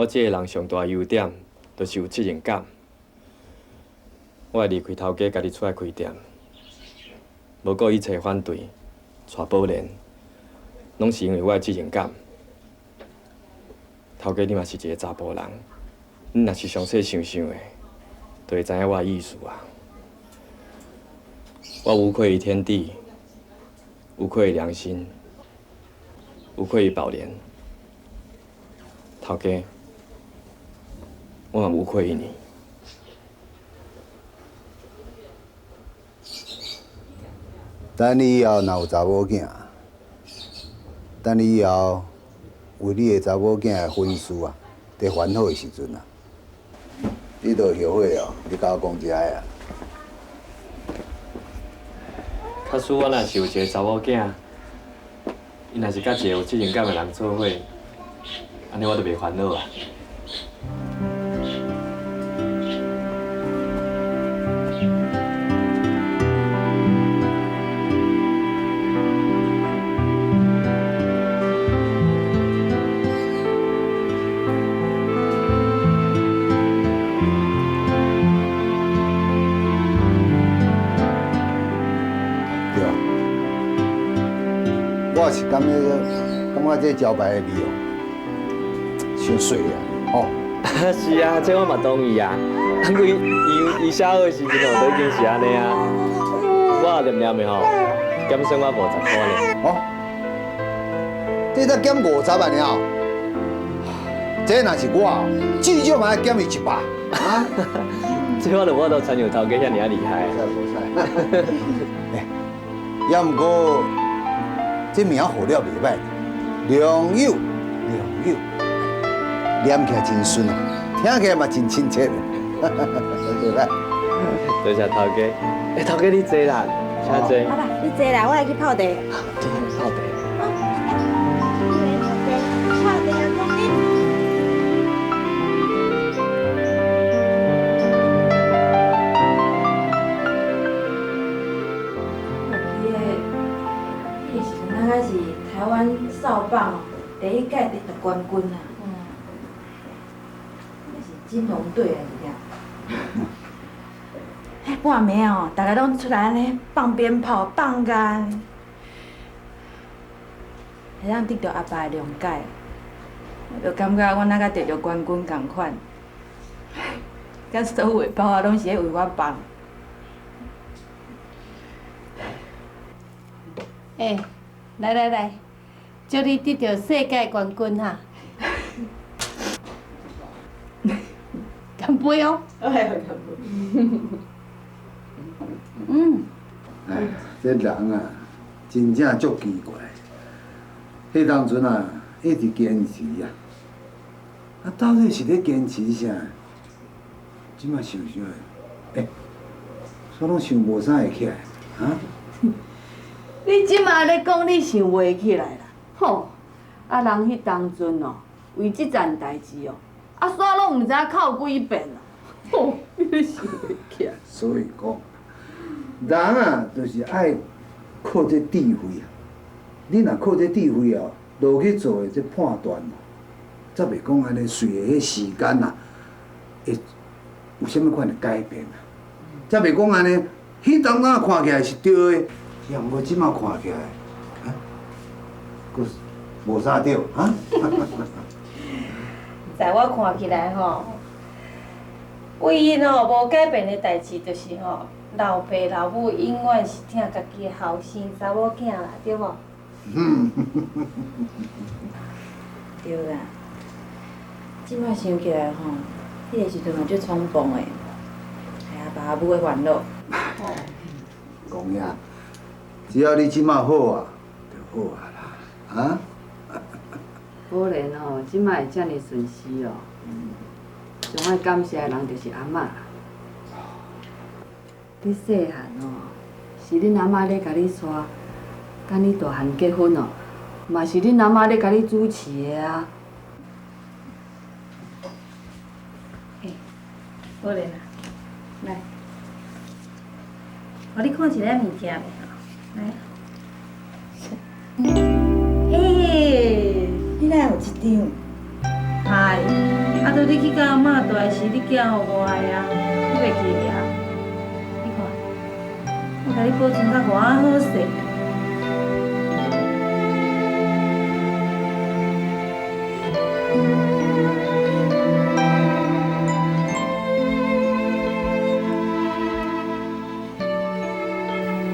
我这个人上大优点，就是有责任感。我会离开头家，家己出来开店，无顾一切反对，带宝莲，拢是因为我的责任感。头家，你嘛是一个查甫人，你若是详细想想的，就会知影我的意思啊。我无愧于天地，无愧于良心，无愧于宝莲。头家，我嘛无愧于你。等你以后若有查某囝，等你以后为你的查某囝的婚事啊，伫烦恼的时阵啊，你就后悔哦，你甲我讲一下啊。假使我若是有一个查某囝，伊若是甲一个有责任感的人做伙，安尼我就袂烦恼啊。我是感觉这招牌的味哦，伤水啊，哦。是啊，这我嘛同意啊。因为伊写好的时阵哦，都已经是安尼啊。我念念的吼，减算我50块呢。哦，这才减50万了。这若是我，至少嘛要减伊100啊。这我都参像头家遐尔厉害。也毋过。这名号了袂歹，良友，念起来真顺啊，听起来嘛真亲切的，对吧？多谢头家。头家你坐啦，请坐。好吧，你坐啦，我来去泡茶。泡茶。台湾扫棒第一届得冠军啊！那是金龙队啊，是了。迄半暝哦，大家拢出来安尼放鞭炮、放杆，会当得到阿爸的谅解，我就感觉我那甲得到冠军同款。甲所有的包啊，拢是咧为我放。来，祝你得到世界冠军哈！干杯哦！干杯！哎，这人啊，真正足奇怪。迄当阵啊，一直坚持啊，到底是咧坚持啥？即摆想想的，煞拢想无啥会起来，啊？你即马咧讲，你想袂起来啦？吼！啊，人迄当阵哦，为即件代志哦，煞拢毋知影哭几遍啦。吼！你咧想袂起来？所以讲，人啊，就是爱靠这智慧啊。你若靠这智慧哦，落去做的这判断哦，则袂讲安尼随着迄时间啊，会有啥物款的改变啊？则袂讲安尼，迄当仔看起来是对的。也毋过即马看起来，啊，佫无啥对啊。在我看起来吼，唯一吼无改变的代志，就是吼老爸老母永远是疼家己的后生查某囝啦，对无？对啦，即摆想起来吼，迄个时阵嘛足冲动的，系阿爸阿母的烦恼。讲呀。只要你即马好啊，就好啊啦，啊！可怜哦，即摆会遮尔顺时哦，上爱感谢的人就是阿嬷啦。你细汉哦，是恁阿嬷咧甲你带，等你大汉结婚哦，嘛是恁阿嬷咧甲你主持的啊。可怜啊，来，互你看一下物件袂？来，你哪有一张？嗨。啊，都你去甲阿嬷住的时，你寄互我的啊，你袂记得啊？你看，我甲你保存甲偌啊好势。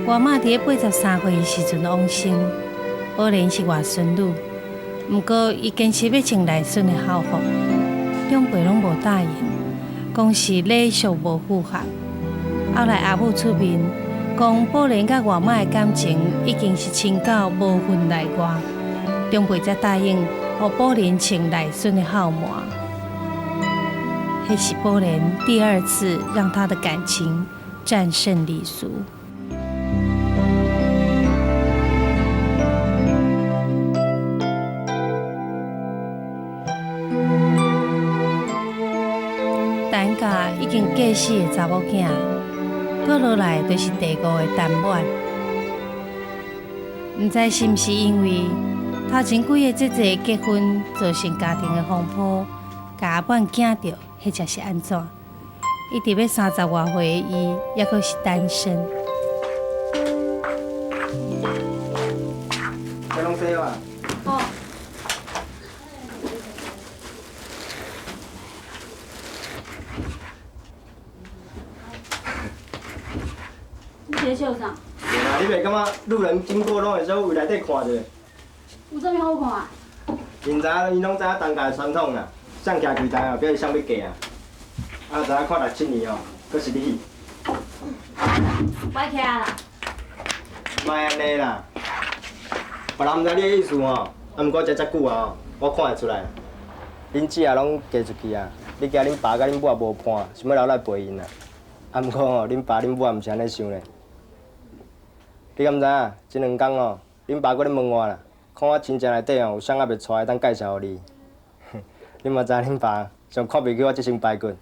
我阿嬷伫83岁的时阵往生，宝莲是外孙女，毋过伊坚持要穿内孙的校服，长辈拢无答应，讲是礼俗无符合。后来阿母出面，讲宝莲甲外妈的感情已经是亲到无分内外，长辈才答应，予宝莲穿内孙的号码。迄是宝莲第2次让她的感情战胜礼俗。等甲已经过世的查某囝，搁落来就是第5个陈婉。毋知是毋是因为头前几个姐姐结婚造成家庭的风波，甲阿婉惊到，或者是安怎？一直要30外岁的伊，还阁是单身。这拢洗啊？哦。你在笑啥？啊，你袂感觉路人经过拢会小为内底看着？有啥物好看啊？因知影，伊拢知影当家的传统啦，相徛柜台哦，表示啥要嫁啊。啊，知影看6、7年哦，阁是你。歹徛啦。莫安尼啦，别人毋知你的意思哦。啊，毋过遮久啊，我看会出来。恁姊仔拢嫁出去啊，你惊恁爸甲恁母也无伴，想要留来陪因啊。啊，毋过哦，恁爸恁母也毋是安尼想咧。你敢知影？这2天哦，恁爸搁咧问我啦，看我亲戚内底哦有啥啊袂带当介绍互你。你嘛知恁爸上看袂起我这身白骨，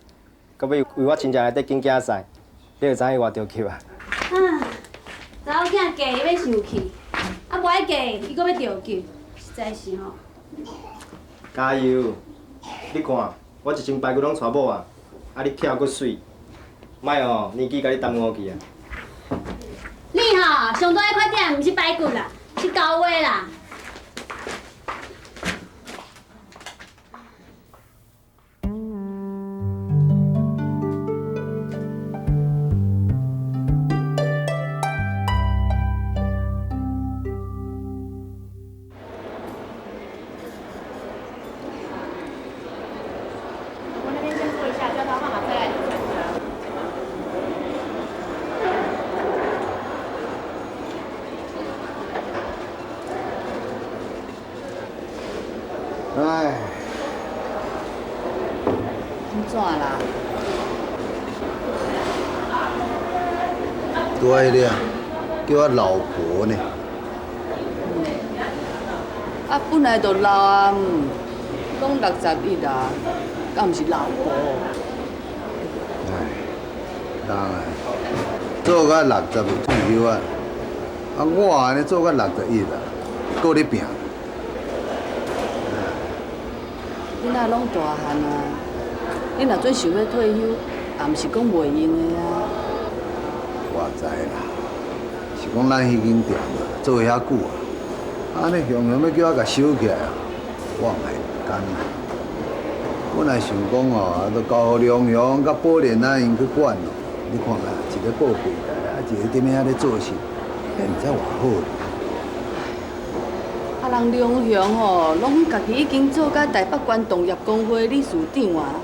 搁要为我亲戚内底拣囝婿，你就知影伊偌着急啊。查某囝嫁伊要生气，啊无爱嫁伊搁要着急，实在是吼。加油！你看，我一身白骨拢娶某啊，啊你巧搁水，莫哦年纪甲你耽误去啊。你吼上大迄块点毋是白骨啦，是高话啦。我那边先做一下，叫他号码再来领传车。哎，安怎啦？拄仔迄个啊，叫我老婆呢。啊，本来就老啊，拢61啊，敢毋是老婆？哎，人啊，做到60就退休啊。啊，我安尼做到61啊，搁咧拼。囡仔拢大汉啊，你若做想要退休，也毋是讲袂用的啊。我知啦，是讲咱迄间店啊，做遐久啊，安尼雄雄要叫我甲收起来啊，我嘛会唔甘啦。本来想讲哦，都交互良雄甲宝莲啊因去管咯。你看啦，一个报柜台，啊一个踮遐咧做事，迄毋知偌好哩。啊，人良雄吼，拢家己已经做甲台北县农业工会理事长啊，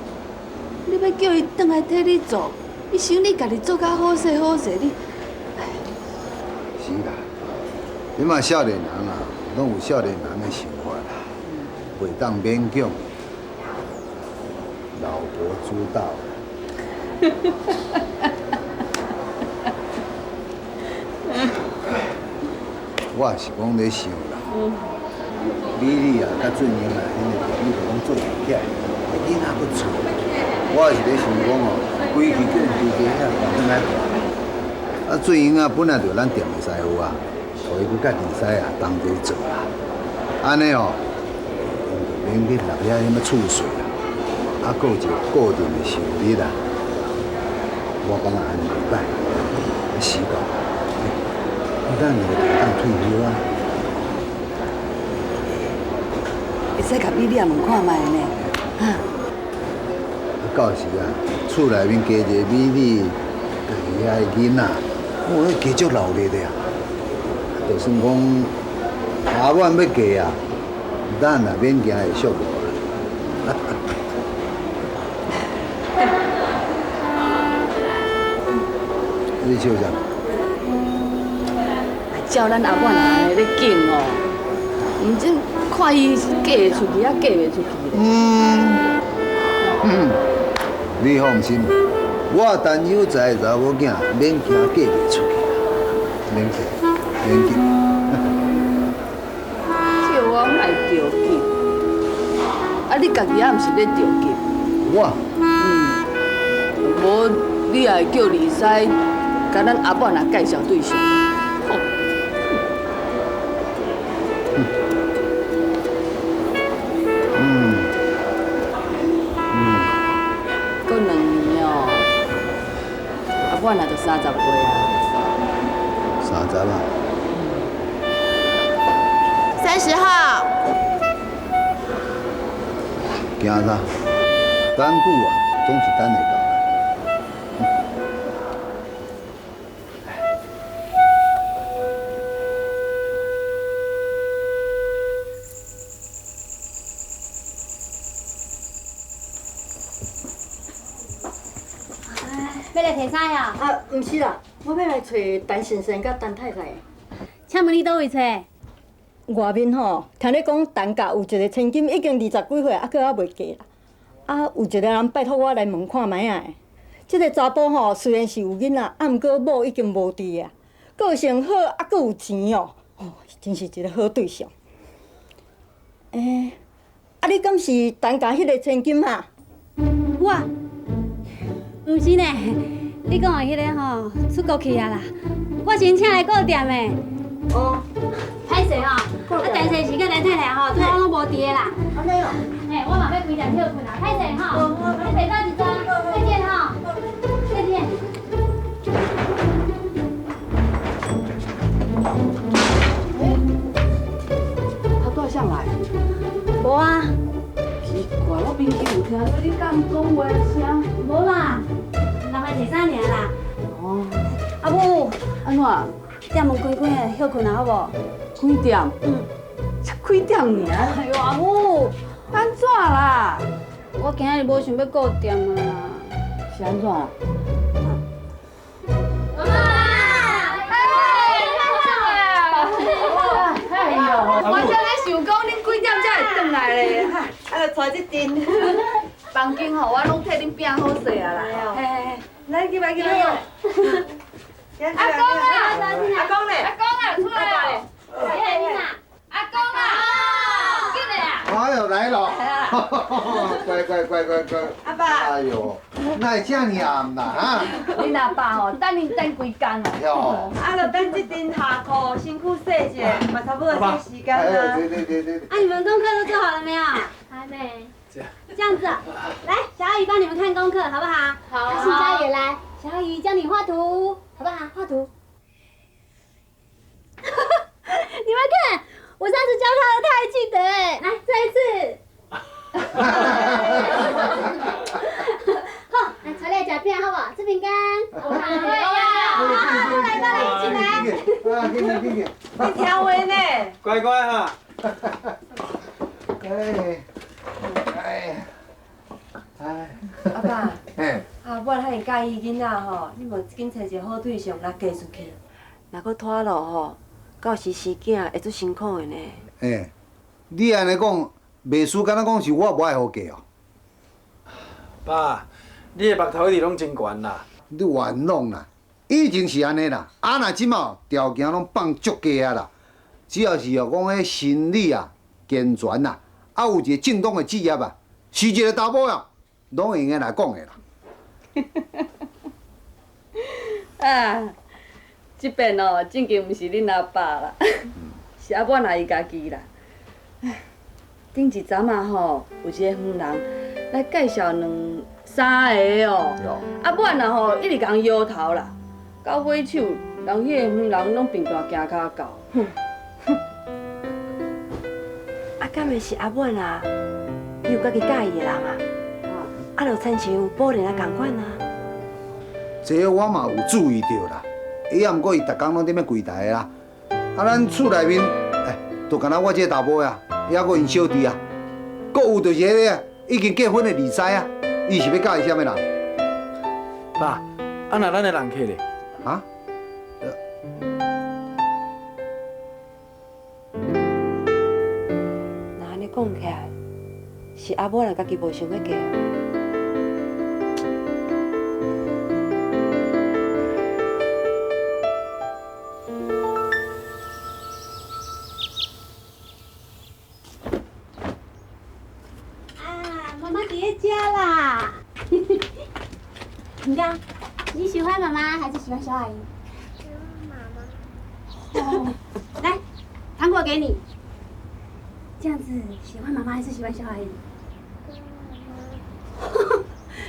你要叫伊转来替你做，伊想你家己做甲好势好势，你，哎，是啦，你嘛少年人啊，拢有少年人的想法啦，袂当勉强。老婆主导。我是讲咧想啦，美丽啊，甲俊英啊，因个朋友拢做起来，囡仔不错。我是咧想讲哦，规气叫因住家遐换转来住。啊，俊英啊，本来就咱店的师傅啊，互伊去甲二师啊同齐做啦。安尼哦，因就免去落遐什么厝水啦。啊，搁有一个固定的收入啦。我感觉安尼袂歹，时间，咱就当退休啊。会使甲米粒问看卖呢？哈，到时啊，厝内面加一个美女，家己遐个囡仔，迄加足闹热的啊。就算讲下晚要嫁啊，咱也免惊会寂寞啊。你笑啥？照咱阿婉安尼咧敬哦，毋真看伊嫁会出去，啊嫁袂出去咧。你放心，我但有才查某囝，免惊嫁袂出去，免惊，免紧。叫我莫着急，啊你家己也毋是咧着急。我，无你也会叫二师甲咱阿婉介绍对象。过2年哦，阿婉也就30岁啊。30啊。 30号。惊啥？等久啊，总是等会到的。要来摕啥呀？啊，毋是啦，我要来找陈先生甲陈太太。请问你倒位找？外面吼，听你讲陈家有一个千金，已经20几岁，还阁还袂嫁啦。啊，有一个人拜托我来问看卖啊。即个查甫吼，虽然是有囡仔，啊，毋过某已经无伫啊，个性好，啊，阁有钱哦，哦，真是一个好对象。啊，你敢是陈家迄个千金啊？我，毋是呢。你讲的迄个吼，出国去啊啦。我先请来顾店的。哦，歹势吼，啊，但是是甲咱太太吼，对我拢无伫的啦。安尼哦。嘿，我嘛要规店休困啦，歹势吼。你陪到一桩，再见吼。再见。他带上来。无啊。奇怪，我平时有听到你敢讲话声。无啦，人来摕啥尔啦？哦，阿母，安怎？店门关关的，休困啊，好无？开店？才开店尔。哎呦，阿母，安怎啦？我今日无想要顾店啊啦。是安怎啦？妈妈，哎呦，我正咧想讲，恁几点才会转来咧？啊，就带这阵。房间吼，我拢替恁拼好势啊啦。嘿，来去来去来。阿公啊，阿公咧？阿公啊，出来哦！哎呀，阿公啊，进来啊！哎呦，来了！乖。阿爸。哎呦，哪会这么暗啦啊？恁阿爸吼，等恁等几工啊？哟。啊，就等这阵下课，辛苦洗一下，嘛差不多这个时间啦。对。啊，你们功课都做好了没有？还没。这样子，来，小阿姨帮你们看功课，好不好？好啊。请家也来，小阿姨教你画图，好不好？画图。你们看，我上次教他的，他还记得哎。来，再一次。好，来传来夹片，好不好？吃饼干，好不好？对呀。过来，一起来。啊，给你。你听话呢？乖乖哈。阿爸，嘿，啊，我遐尼介意囡仔吼，你无紧找一个好对象来嫁出去。若搁拖落吼，到时生囝会足辛苦的呢。嘿，你安尼讲，袂输敢若讲是我无爱好嫁哦。爸，你的目头一直拢真悬啦。你冤枉啦，以前是安尼啦，啊若即马条件拢放足低啊啦，只要是讲迄心理啊健全啦，啊有一个正当的职业啊，是一个查某啊，拢会用来讲的啦。啊，即边哦，正经毋是恁阿爸啦，是阿阮阿姨家己啦。顶一阵啊吼，有一个妇人来介绍三个哦。啊，我然吼一直共伊摇头啦，到尾手，人迄个远人拢并大行骹到。啊，敢会是阿满啊？伊有家己介意的人啊？啊，就亲像宝莲啊共款啊。这我嘛有注意到啦，伊啊，毋过伊逐工拢伫咧柜台啦。啊，咱厝内面，就干那我这个查某呀，还佫因小弟啊，佫有就是迄个已经结婚的二嫂啊，伊是要介意啥物人？爸，啊那咱的人客咧？啊？那安尼讲起来，是阿母人家己无想要嫁。家啦，你看，你喜欢妈妈还是喜欢小阿姨？喜欢妈妈。哦，来，糖果给你。这样子，喜欢妈妈还是喜欢小阿姨？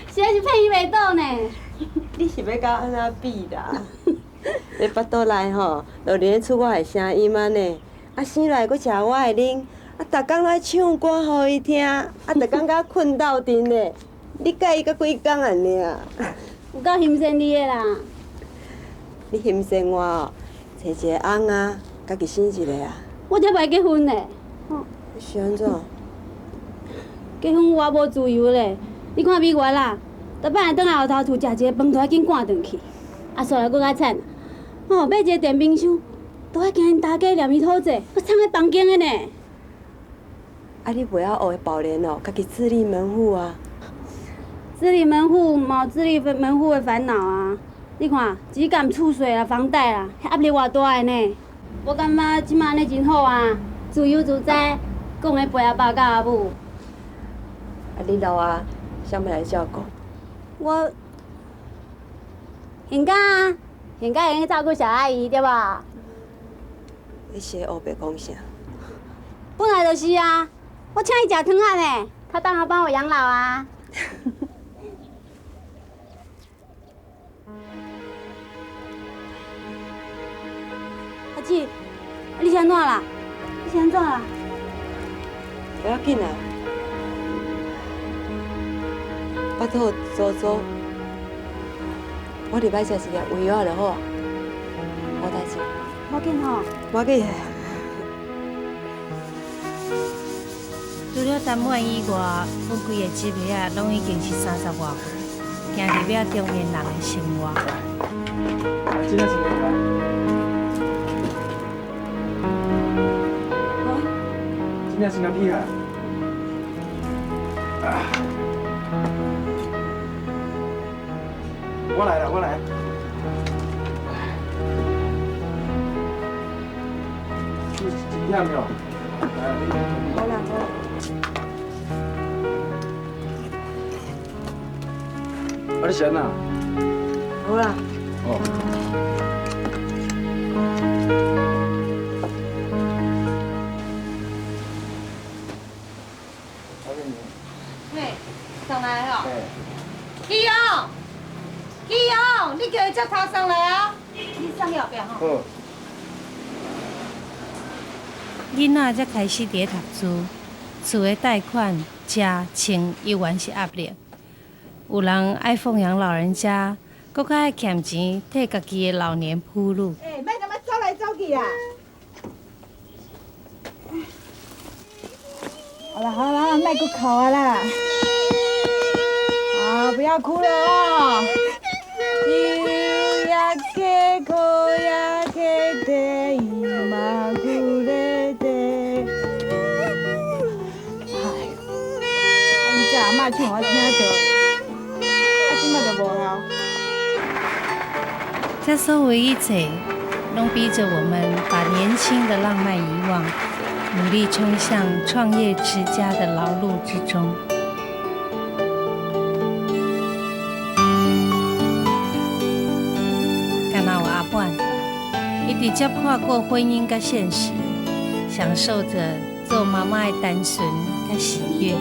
现在是配一袂倒呢。你是要甲安怎比啦？你腹肚内吼，就连出我的声音安尼，啊醒来佫食我的奶。啊，逐工来唱歌互伊听，啊，逐工甲困斗阵嘞。你甲伊甲几工安尼啊？有够欣赏你的啦！你欣赏我哦，找一个翁啊，家己生一个啊。我才袂结婚呢。是安怎？结婚我无自由咧。你看美国啦，逐摆来倒来后头厝食一个饭，都要紧赶转去。啊，煞来佫较惨，买一个电冰箱，都要惊因大家念伊土济，佫藏在房间的呢。啊，你袂晓学宝莲哦，家己自立门户啊。自立门户冇自立门户的烦恼啊！你看，只干厝税啦、房贷啦，压力偌大的呢。我感觉即马安尼真好啊，自由自在，讲个陪阿爸甲阿母。啊，你老啊，谁要来照顾？我现家啊，现家会用照顾小阿姨对吧？你是黑白讲啥？本来就是啊，我请伊食汤啊呢，他当然帮我养老啊。阿姊，你是安怎啦？你是安怎啦？不要紧啊，巴肚走走，我礼拜食一粒胃药就好，无代志。无紧吼。无紧。除了陈婉以外，阮规个姊妹仔拢已经是30外岁，行入了中年人的生活。今天是哪天？今天是哪天啊？我来了，我来。今天没有？我来我。啊，你先呐？好啦。哦。嘿，上来哦。基勇，基勇，你叫伊接头上来啊！你上后边吼。好。囡仔才开始伫读书，厝的贷款、食、穿依然是压力。有人爱奉养老人家，搁较爱欠钱替家己的老年铺路。莫干嘛走来走去啊！好了好了，莫搁哭啊啦！啊，不要哭了哦！呀给哭呀给的伊嘛哭嘞的。哎，你这阿嬷唱我听到，现在就无了。这所有一切，拢逼着我们把年轻的浪漫遗忘，努力冲向创业持家的劳碌之中。敢若有阿满，伊直接跨过婚姻甲现实，享受着做妈妈的单纯甲喜悦。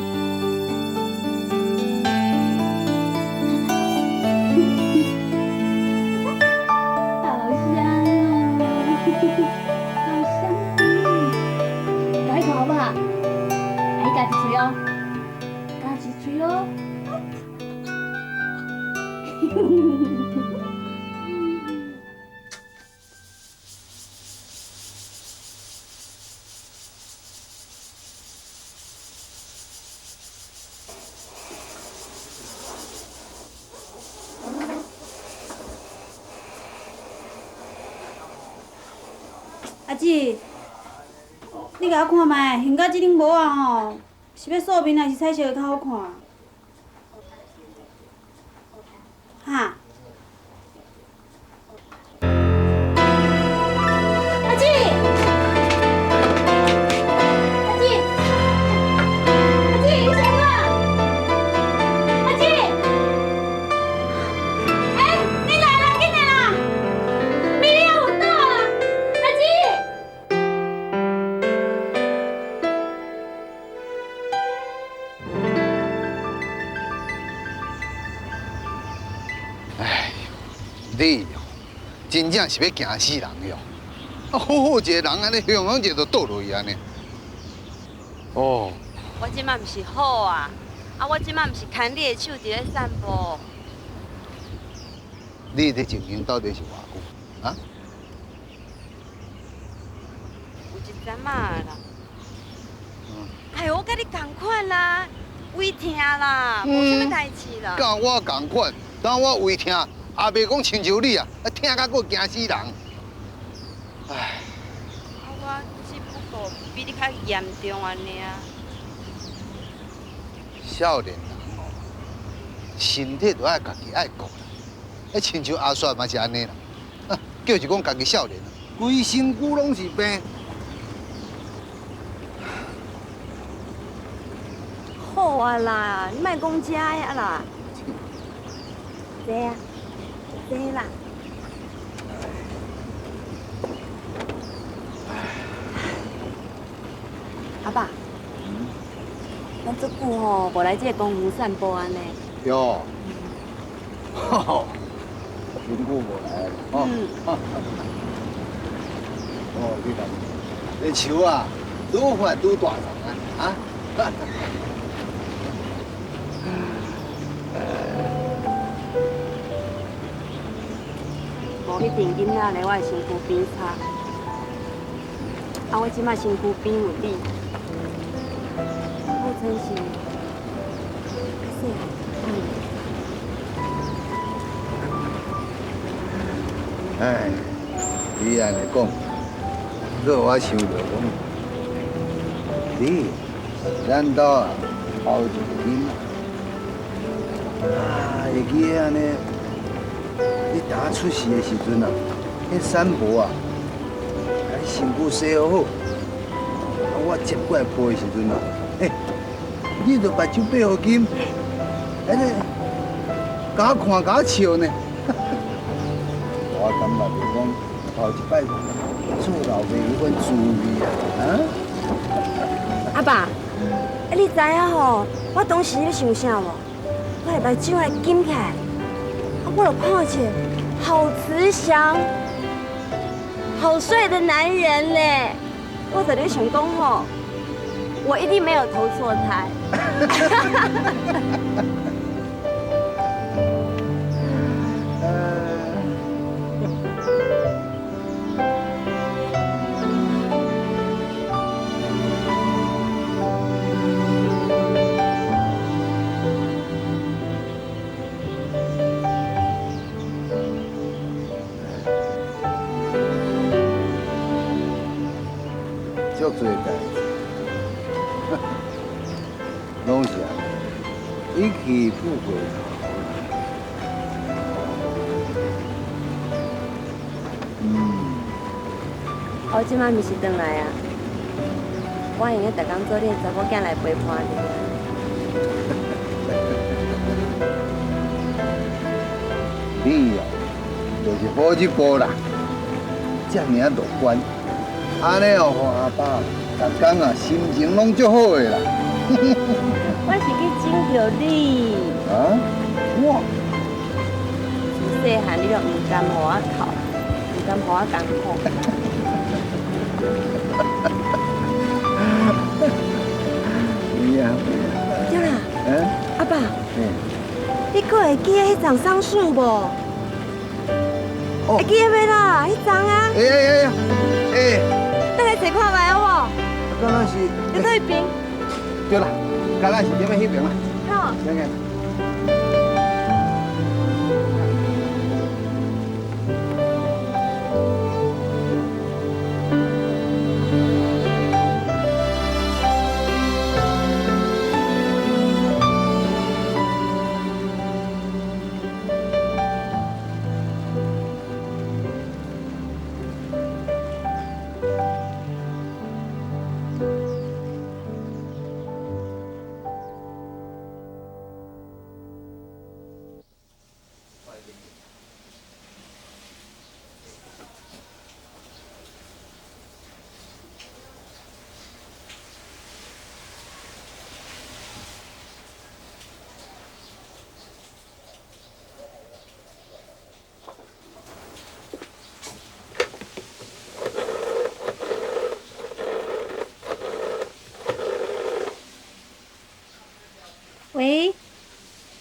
阿姊，你甲我看卖，现到即顶帽啊吼，是要素面还是彩色的较好看？哈？阿姊，阿姊，阿姊，你醒啊？阿姊，哎，你来啦，紧来啦！米粒要昏倒啊！阿姊。你真正是要惊死人哟！啊，好好一个人安尼，雄雄一就倒落去安尼。哦，我即摆毋是好啊，我即摆毋是牵你的手伫咧散步。你的情形到底是偌久？啊？有一阵仔啦。哎呦，我甲你同款啦，胃疼啦，无啥物代志啦。甲我同款，当我胃疼，也袂讲亲像你啊，疼甲佫惊死人。唉。我只不过比你较严重安尼啊。少年人哦，身体都爱家己爱顾啦。亲像阿雪嘛是安尼啦，叫是讲家己少年，规身躯拢是病。好啊啦，你莫讲遮呀啦。坐啊，坐啦。阿爸，咱足久吼无来这个公园散步安尼。哟，吼，真久无来了哦。哦，你看，这树啊，愈发愈大丛啊，啊。无迄阵囡仔咧，我的身躯边擦，我即摆身躯边有你，我真是，哎，你安尼讲，搁我想着讲，你咱兜啊后一个囡仔，会记安尼。你当出世的时阵啊，迄散步啊，把身躯洗好好。我接过来抱的时阵啊，你就把手背好紧，安尼，甲我看，甲我笑呢。我感觉就讲头一摆做老爸迄款滋味啊！阿爸，你知影吼，我当时咧想啥无？我会把手来紧起来。我有看见好慈祥、好帅的男人嘞！我在咧想讲吼，我一定没有投错胎。足多代志，拢是安尼，一去不回头啦。我即摆毋是转来啊，我用咧逐工做你的查某囝来陪伴你。你哦，就是好一步啦，遮尔乐观。安尼哦，互阿爸逐工啊，心情拢足好的啦。我是去拯救你。啊？我？自细汉你就唔甘互我哭，唔甘互我艰苦。有啊。对啦。阿爸。你阁会记得迄丛桑树无？会记得袂啦？迄丛啊。咱来坐看卖好无？敢若是。伫对边。对啦，敢若是踮咧迄边啦。好。行行。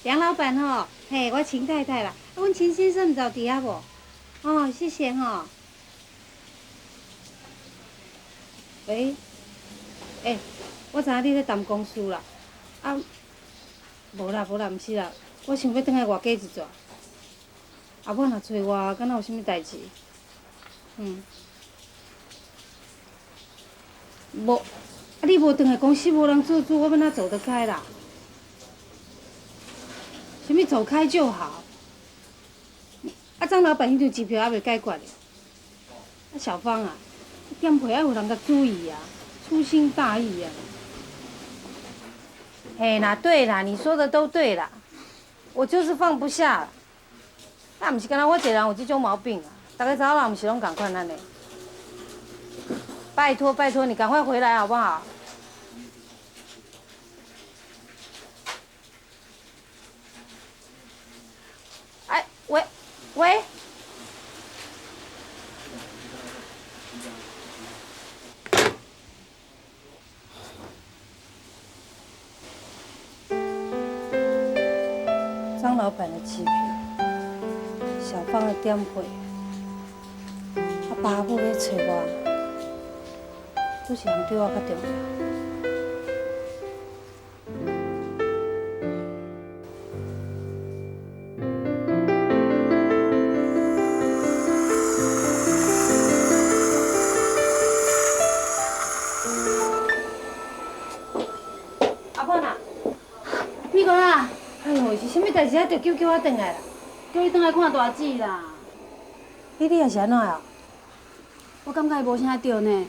梁老板吼，嘿，我秦太太啦，阮秦先生唔知有伫遐无？哦，谢谢吼。喂，我知影你咧谈公司啦，啊，无啦，毋是啦，我想要转来外家一逝。啊，我若找我，敢若有啥物代志？无，啊，你无转来公司，无人做主，我要哪走得开啦？什么走开就好？啊，张老板迄张机票还袂解决嘞。啊，小芳啊，店铺要有人甲注意啊，粗心大意啊。嘿啦，对啦，你说的都对啦，我就是放不下。那不是干那我一个人有这种毛病啊，大家查某人不是拢同款安尼。拜托，你赶快回来好不好？哎，喂。张老板的机票，小芳的点会，爸母咧找我，都是人对我较重要。阿婆呐，屁股啦！哎呦，是啥物代志啊？着叫我转来啦！叫你转来看大姊啦。你也是安怎啊？我感觉伊无啥对呢，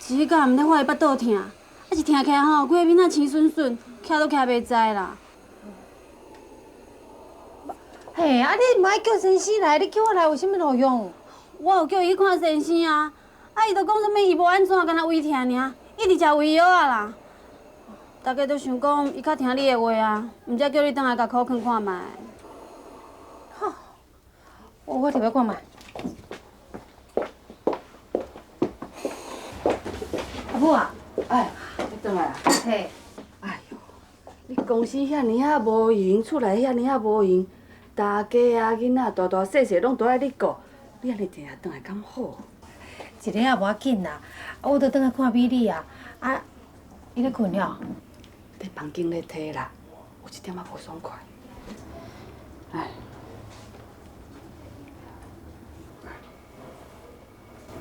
只是敢毋咧发伊腹肚疼，啊是疼起来吼，规个面仔青顺顺，徛都徛袂知啦。嘿，啊你唔爱叫先生来，你叫我来有啥物路用？我有叫伊去看先生啊，伊就讲啥物伊无安怎，敢若胃疼尔，一直食胃药啊啦。大家都想讲伊较听你的话啊，毋则叫你转来甲考劝看卖。好，我摕来看卖。阿母啊，哎，你转来啊？嘿。哎哟，你公司遐尼啊无闲，厝内遐尼啊无闲，大家啊囡仔大大细细拢都爱你顾，你安尼定下转来敢好？一个也无要紧啦，我都转来看美丽啊。啊，伊咧困了？伫房间咧摕啦，有一点仔无爽快。哎。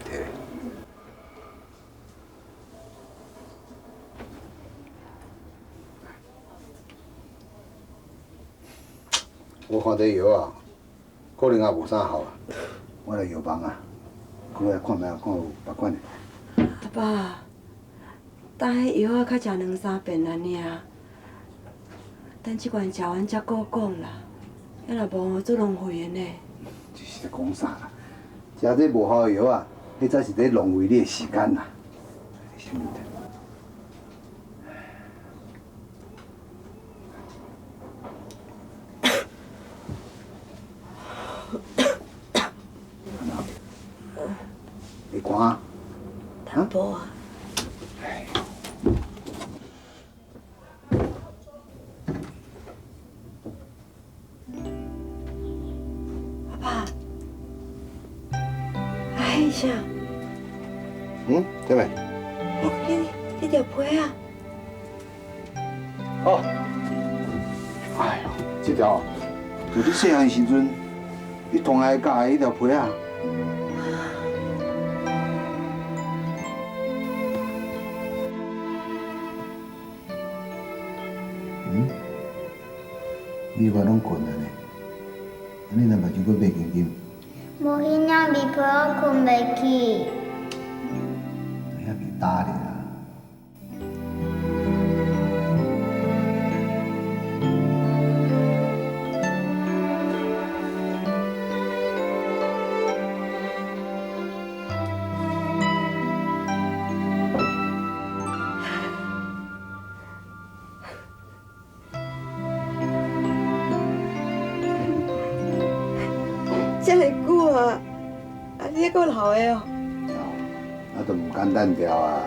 摕。我看这药啊，可能也无啥效啊。我来药房啊，过来看卖，看有别款的。阿爸，等迄药啊，较食2-3遍安尼啊。等即罐食完才搁讲啦，要若无做浪费的呢。这是在讲啥啦？食这无效的药啊，迄才是在浪费你的时间啦。什么的？会寒啊？淡薄啊。阿爸，哎啥？对袂？你条皮啊？哦。哎呦，这条就你细汉时阵，你同爱教的迄条皮啊。你话拢困啊呢？安尼若目睭搁闭紧紧。无迄领棉被我困袂去。遐咪打你啦！遮个久啊，你还搁老的哦？啊，都唔简单条啊！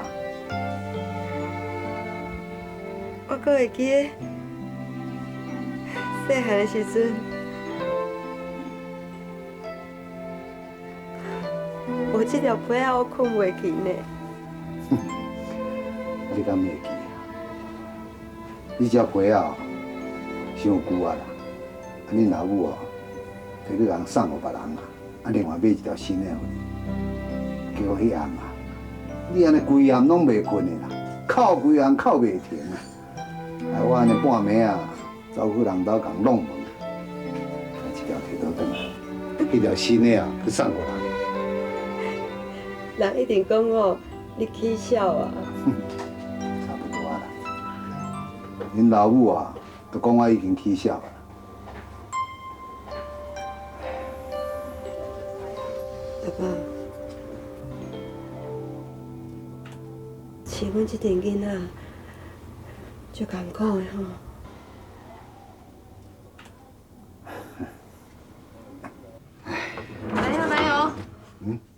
我搁会记得细汉的时阵，无这条被仔我困袂去呢。你敢袂记啊？你这被啊，伤旧啊啦！啊，恁老母哦，摕去人送互别人啊，啊，另外买一条新的互你。叫迄暗啊，你安尼规暗拢袂困的啦，哭规暗哭袂停啊！害我安尼半暝啊，走去人兜共弄门，把一条摕倒转来，迄条新的啊，去送互人。人一定讲哦，你起笑啊。差不多啦。恁老母啊，都讲我已经起笑了。阿爸，饲阮这阵囡仔，足艰苦的吼。来哦，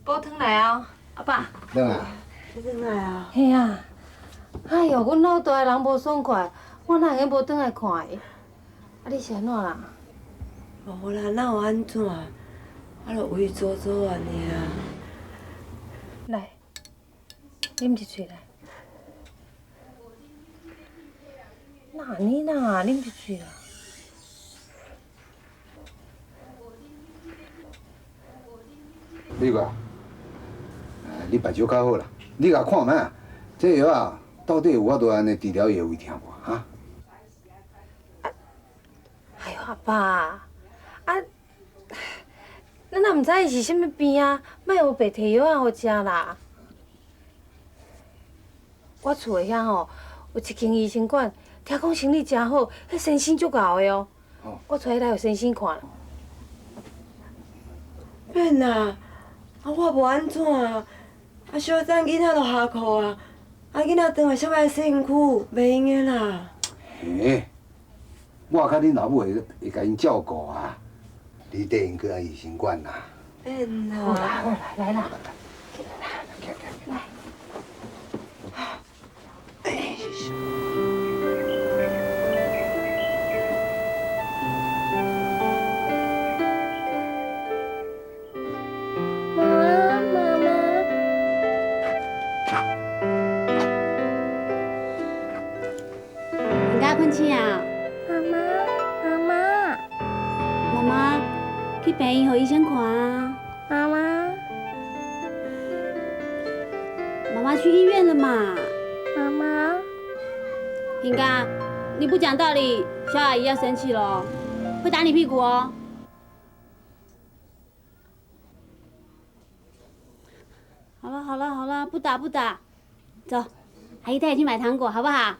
煲汤来哦，阿爸。等下。你转来啊？嘿啊！哎哟，阮老大个人无爽快，我哪会无转来看伊？啊，你是安怎啦？无啦，哪有安怎？啊，就胃做做安尼啊。来，啉一喙来。哪呢啦？啉一喙啦。你个，你白酒较好啦，你甲看卖，这药啊，到底有法度安尼治疗伊的胃疼无？哈？哎呦，阿爸，啊，咱也毋知伊是啥物病啊，莫有白摕药仔互食啦。我厝的遐吼有一间医生馆，听讲生意真好，迄先生足厚的哦。我带来互先生看。免啦，啊我无安怎啊，啊小等囡仔就下课啊，啊囡仔转来小摆身躯，袂用的啦。嘿，我甲恁老母会甲因照顾啊，你带因去啊医生馆啦。免啦。好啦好啦，来啦。来。困醒啊？妈妈，去病院，给医生看啊。妈妈去医院了嘛？平哥，你不讲道理，小阿姨要生气了，会打你屁股哦。好了，不打，走，阿姨带你去买糖果，好不好？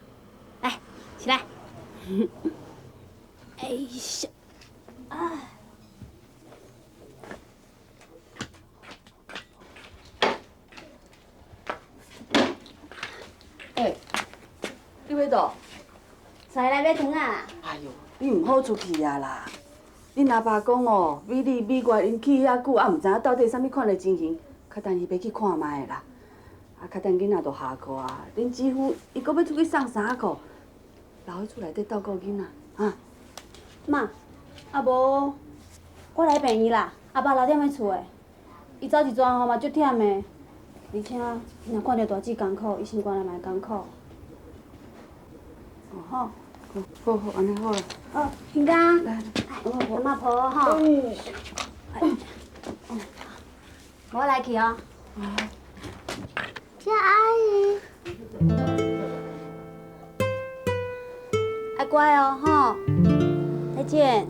来，起来。哎呀，哎，你要倒？出来买糖啊！哎呦，你唔好出去啊啦！恁阿爸讲哦，美里美外因去遐久，啊，唔知影到底啥物款的情形，较等伊要去看卖啦。啊，较等囡仔就下课啊，恁姊夫伊搁要出去送衫裤，留喺厝内底照顾囡仔，啊。妈，啊无，我来病院啦。阿爸留踮喺厝诶，伊走一转吼嘛足忝的，而且若看到大姊艰苦，医生关来嘛艰苦。哦好，好，安尼好啦。哦，平哥，来，阿妈抱吼。我来去哦。谢阿姨。爱乖哦，吼。再见。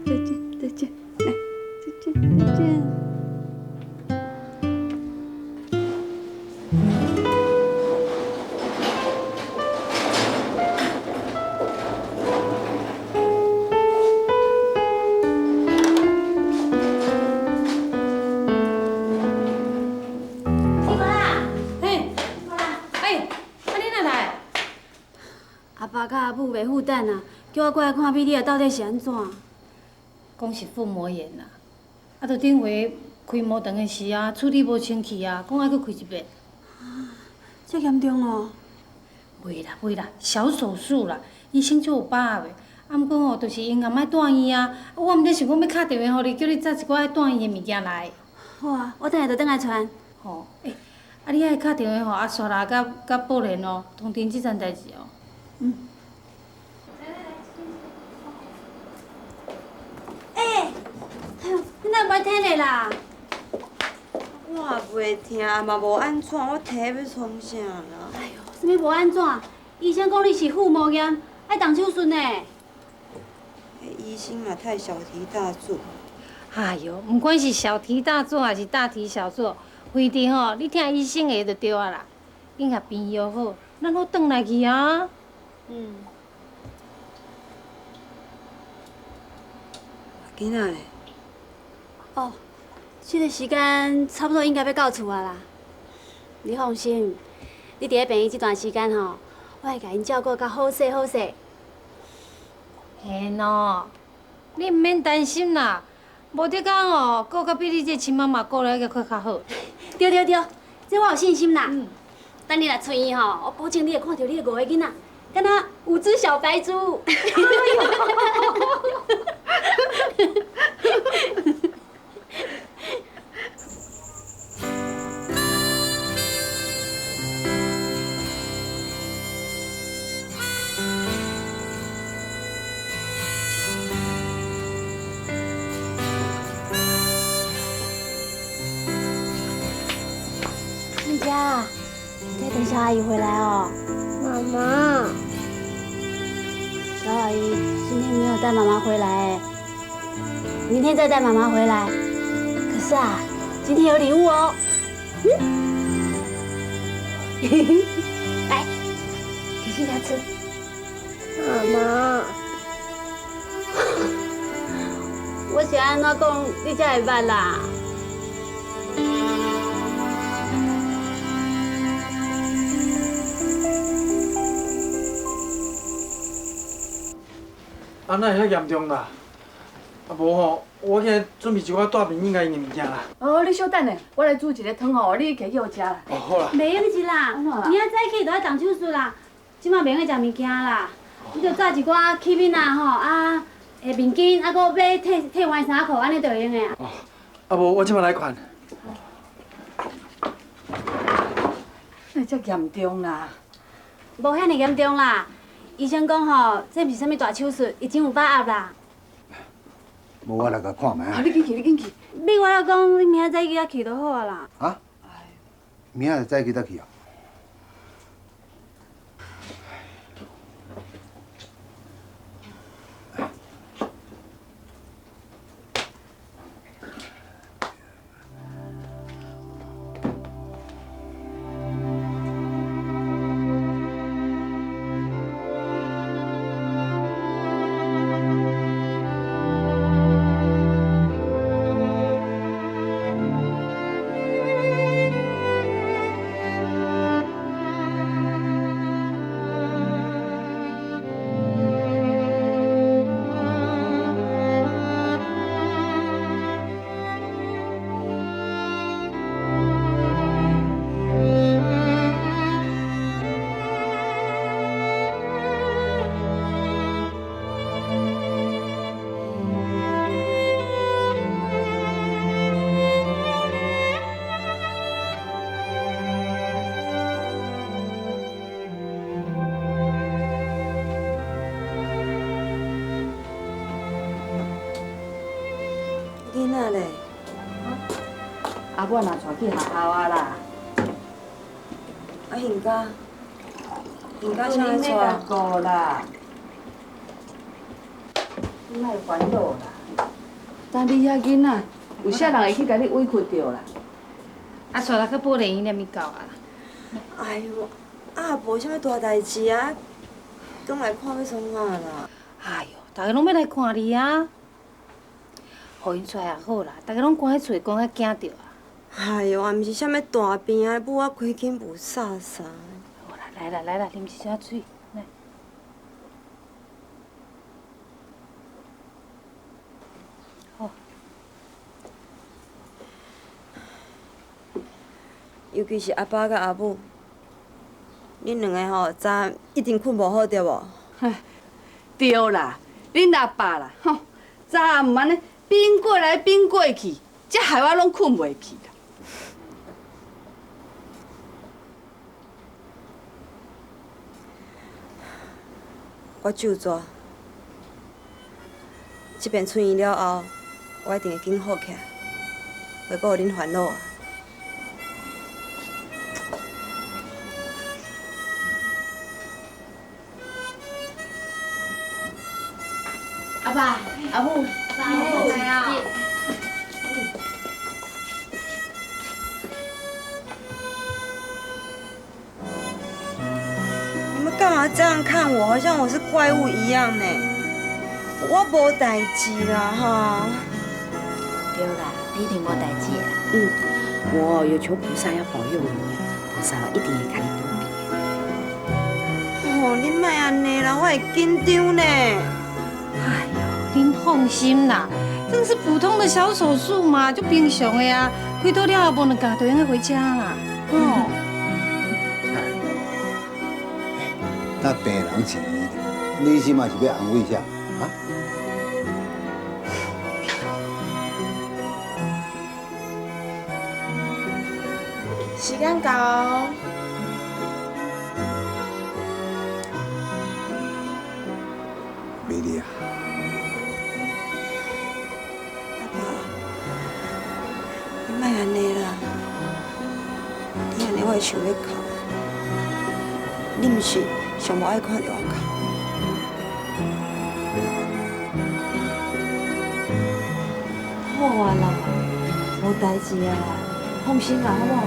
再见，来，再见。阿爸甲阿母袂负担啊，叫我过来看美丽啊，到底是安怎？讲是腹膜炎啦，啊，就顶回开膜肠的时啊，处理无清气啊，讲爱搁开一遍。这严重哦？袂啦，小手术啦，医生就有把握的。毋过吼，就是因也莫带伊啊。我毋知是讲要敲电话互你，叫你载一寡爱带伊的物件来。好啊，我等下就转来传。吼，你爱敲电话互阿刷啦，甲宝莲哦，通知即件代志哦。嗯。哎呦，你哪袂听咧啦？我也袂听，嘛无安怎，我体要创啥啦？哎呦，什么无安怎？医生讲你是腹膜炎，爱动手术呢。医生嘛太小题大做。哎哟，毋管是小题大做还是大题小做，非得吼你听医生的就对啊啦。恁甲病药好，咱好转来去啊。嗯。囡仔咧？哦，这个时间差不多应该要到厝啊啦。你放心，你伫咧病院这段时间吼，我会甲因照顾甲好势好势。嘿喏，你毋免担心啦，无得讲哦，顾甲比你这亲妈妈顾了还较好。对对对，这我有信心啦。等你来找伊吼，我保证你会看到你的5个囡仔，敢若5只小白猪。你家，在等小阿姨回来哦。妈妈，小阿姨今天没有带妈妈回来，明天再带妈妈回来。可是啊，今天有礼物哦。来，给新家吃。妈妈，我是安怎讲，你才会捌啦。啊，哪会遐严重啦？啊无吼，我今日准备一寡带面应该用的物件啦。哦，你稍等下，我来煮一个汤哦，你家去互食啦。哦，好啦。袂用是啦，明仔早起就要动手术啦，即马袂用食物件啦，你着带一寡起面啊吼啊，下面巾，啊，搁买替换衫裤，安尼就会用的啊。哦，啊无我即马来看。哪遮严重啦？无遐尼严重啦，医生讲吼，这毋是啥物大手术，已经有把握啦。无我来甲看觅。啊，你紧去，你紧去。你我了讲，你明仔早起才去就好啊啦。啊？明仔早起才去哦。囡仔咧？啊，我若带去学校啊啦。啊，现家啥你会带？顾啦，你莫烦恼啦。等你遐囡仔，有啥人会去甲你委屈着啦？啊，带来去宝莲医院咪够啊啦。哎呦，啊，无啥物大代志啊，转来看要创啥啦？哎哟，大家拢要来看你啊！互因出来也好啦，大家拢关喺厝，讲遐惊着啊。哎呦，也毋是啥物大病啊，母仔开紧无啥啥。好啦，来啦来啦，啉一下水，来。好。尤其是阿爸甲阿母，恁两个吼，昨一定困无好对无？对啦，恁阿爸啦，吼，早暗唔安尼变过来变过去，才害我拢困袂去啦。我就抓，这边出院了后，我一定会紧好起来，袂阁互恁烦恼啊。阿爸、阿母、阿母来啊！你们干嘛这样看我，好像我是怪物一样呢？我无代志啦哈。对啦，你一定无代志啦。我有求菩萨要保佑你，菩萨一定会给你渡边。哦，你莫安尼啦，我会紧张呢。哎呦，您放心啦，这是普通的小手术嘛，就平常的啊。开刀了后，无两天就应该回家啦。哦。那病人是医的，你起码是要安慰一下啊。时间到。美丽啊，阿爸，你莫安尼啦，你安尼我会想要哭。你毋是上无爱看到我哭。好啊啦，无代志啊，放心啦，好不好？